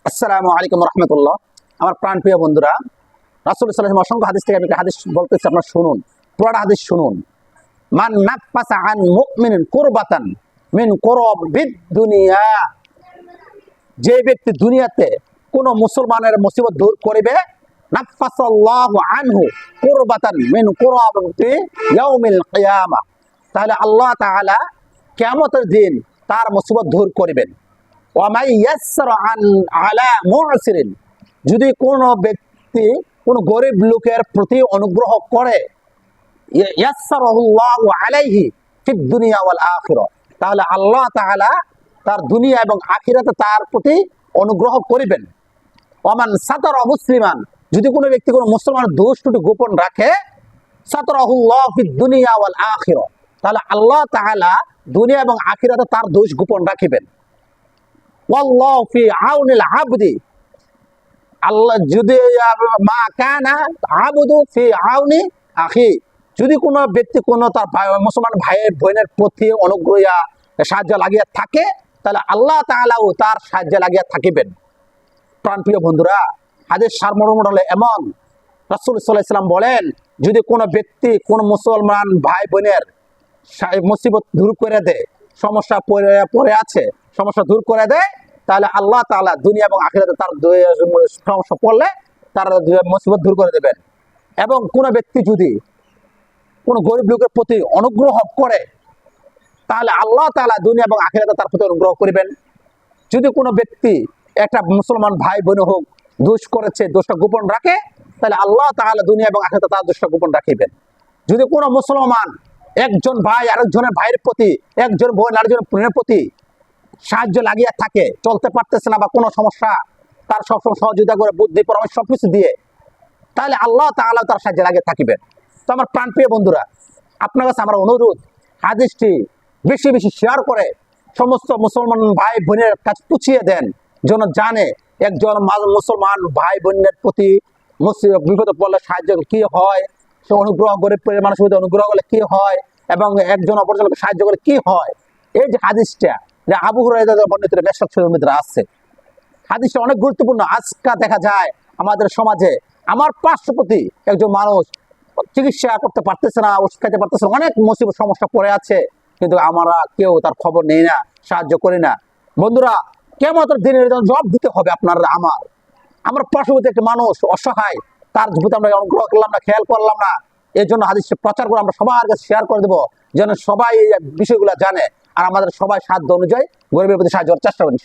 আসসালামু আলাইকুম রহমতুল্লাহ। আমার প্রাণপ্রিয় বন্ধুরা, রাসূল সাল্লাল্লাহু আলাইহি ওয়াসাল্লাম অসংখ্য হাদিস থেকে আমি একটা হাদিস বলতেছি, আপনারা শুনুন, পুরোটা হাদিস শুনুন। মান নাফাসা আন মুমিনিন কুরবাতান মিন কুরাবিদ দুনিয়া, যে ব্যক্তি দুনিয়াতে কোন মুসলমানের মুসিবত দূর করিবে, নাফাসাল্লাহু আনহু কুরবাতান মিন কুরাবি ইয়াউমিল কিয়ামাহ, তাহলে আল্লাহ তাআলা কিয়ামতের দিন তার মুসিবত দূর করিবেন। যদি কোন ব্যক্তি কোন গরিব লোকের প্রতি অনুগ্রহ করে, তাহলে আল্লাহ তাআলা তার দুনিয়া এবং আখিরাতে তার প্রতি অনুগ্রহ করিবেন। ওমান সাতারা মুসলিমান, যদি কোনো ব্যক্তি কোনো মুসলমানের দোষ ত্রুটি গোপন রাখে, সাতারাহুল্লাহ ফিদ দুনিয়া ওয়াল আখিরা, তাহলে আল্লাহ তাআলা দুনিয়া এবং আখিরাতে তার দোষ গোপন রাখিবেন। ওয়াল্লাহু ফি আউনিল আবদি, আল্লাহ যদি মা কানা আবদু ফি আউনি আখি, যদি কোনো ব্যক্তি কোনো তার মুসলমান ভাইয়ের বোনের প্রতি অনুগ্রহ সাহায্য লাগিয়ে থাকে, তাহলে আল্লাহ তাআলাও তার সাহায্য লাগিয়ে থাকিবেন। প্রাণপ্রিয় বন্ধুরা, হাদিস সারমর্ম হলো এমন, রাসূল সাল্লাল্লাহু আলাইহি ওয়াসাল্লাম বলেন, যদি কোনো ব্যক্তি কোন মুসলমান ভাই বোনের মুসিবত দূর করে দেয়, সমস্যা পড়ে আছে, সমস্যা দূর করে দেয়, তাহলে আল্লাহ তাআলা দুনিয়া এবং আখিরাতে তার সমস্যা পড়লে তার মুসিবত দূর করে দেবেন। এবং কোন ব্যক্তি যদি কোন গরিব লোকের প্রতি অনুগ্রহ করে, তাহলে আল্লাহ তাআলা দুনিয়া এবং আখিরাতে তার প্রতি অনুগ্রহ করিবেন। যদি কোনো ব্যক্তি একটা মুসলমান ভাই বোন হোক দোষ করেছে, দোষটা গোপন রাখে, তাহলে আল্লাহ তাআলা দুনিয়া এবং আখিরাতে তার দোষটা গোপন রাখিবেন। যদি কোনো মুসলমান একজন ভাই আরেকজনের ভাইয়ের প্রতি, একজন বোন আরেকজনের বোনের প্রতি সাহায্য লাগিয়ে থাকে, চলতে পারতেছে না বা কোনো সমস্যা, তার সবসময় সহযোগিতা করে বুদ্ধি পরামর্শ সবকিছু দিয়ে, তাহলে আল্লাহ তাআলা তার সাহায্য লাগিয়ে থাকিবেন। তো আমার প্রাণপ্রিয় বন্ধুরা, আপনার কাছে আমার অনুরোধ, হাদিসটি বেশি বেশি শেয়ার করে সমস্ত মুসলমান ভাই বোনের কাছে পুছিয়ে দেন, যেন জানে একজন মুসলমান ভাই বোনের প্রতি বিপদে পড়লে সাহায্য কি হয়, সে অনুগ্রহ করে মানুষের প্রতি অনুগ্রহ করলে কি হয়, এবং একজন অপরজনকে সাহায্য করে কি হয়। এই যে হাদিসটা, যে আবু হুরায়রা বর্ণিত মিশকাত শরীফের মধ্যে আছে, হাদিসটা অনেক গুরুত্বপূর্ণ। আজকে দেখা যায় আমাদের সমাজে আমার পার্শ্ববর্তী একজন মানুষ চিকিৎসা করতে পারতেছে না, ওষুধ খাইতে পারতেছে না, অনেক মুসিবত সমস্যা পড়ে আছে, কিন্তু আমরা কেউ তার খবর নেই না, সাহায্য করি না। বন্ধুরা, কিয়ামতের দিনের জবাব দিতে হবে আপনার আমার পার্শ্ববর্তী একটা মানুষ অসহায়, তার প্রতি আমরা অনুগ্রহ করলাম না, খেয়াল করলাম না। এই জন্য হাদিসটা প্রচার করে আমরা সবার কাছে শেয়ার করে দেবো, যেন সবাই এই বিষয়গুলো জানে, আর আমাদের সবাই সাধ্য অনুযায়ী গরিবের প্রতি সাহায্য করার চেষ্টা করি।